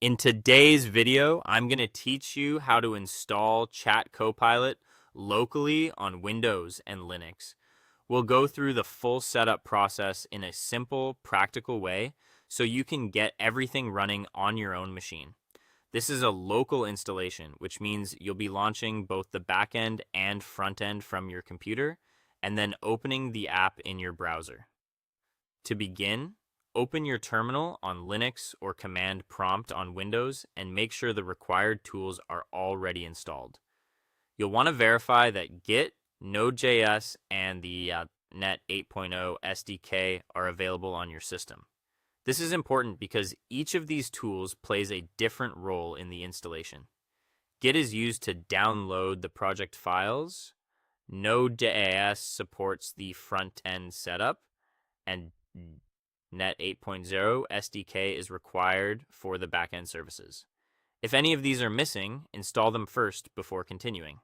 In today's video, I'm going to teach you how to install Chat Copilot locally on Windows and Linux. We'll go through the full setup process in a simple, practical way so you can get everything running on your own machine. This is a local installation, which means you'll be launching both the backend and front end from your computer and then opening the app in your browser. To begin, open your terminal on Linux or Command Prompt on Windows and make sure the required tools are already installed. You'll want to verify that Git, Node.js, and the .NET 8.0 SDK are available on your system. This is important because each of these tools plays a different role in the installation. Git is used to download the project files, Node.js supports the front-end setup, and .NET 8.0 SDK is required for the backend services. If any of these are missing, install them first before continuing.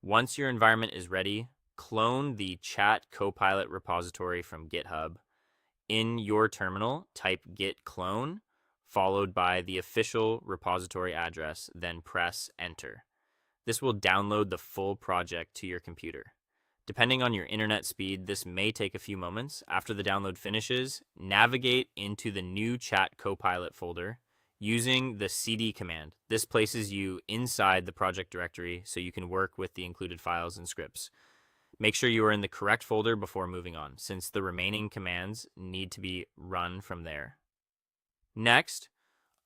Once your environment is ready, clone the Chat Copilot repository from GitHub. In your terminal, type git clone, followed by the official repository address, then press enter. This will download the full project to your computer. Depending on your internet speed, this may take a few moments. After the download finishes, navigate into the new Chat Copilot folder using the cd command. This places you inside the project directory so you can work with the included files and scripts. Make sure you are in the correct folder before moving on, since the remaining commands need to be run from there. Next,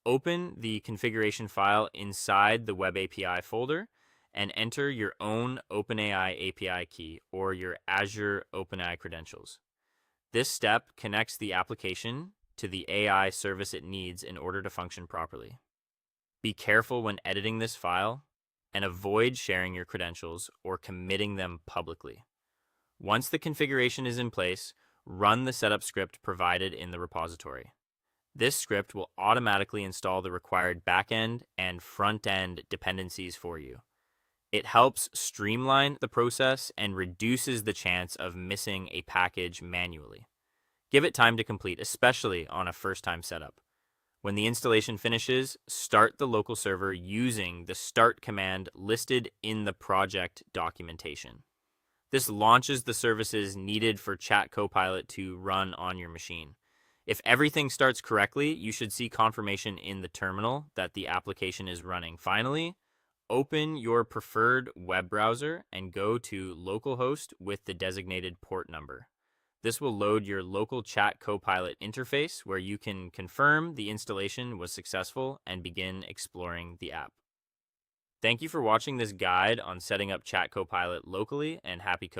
open the configuration file inside the Web API folder and enter your own OpenAI API key or your Azure OpenAI credentials. This step connects the application to the AI service it needs in order to function properly. Be careful when editing this file and avoid sharing your credentials or committing them publicly. Once the configuration is in place, run the setup script provided in the repository. This script will automatically install the required backend and front-end dependencies for you. It helps streamline the process and reduces the chance of missing a package manually. Give it time to complete, especially on a first-time setup. When the installation finishes, start the local server using the start command listed in the project documentation. This launches the services needed for Chat Copilot to run on your machine. If everything starts correctly, you should see confirmation in the terminal that the application is running. Finally, open your preferred web browser and go to localhost with the designated port number. This will load your local Chat Copilot interface where you can confirm the installation was successful and begin exploring the app. Thank you for watching this guide on setting up Chat Copilot locally, and happy coding.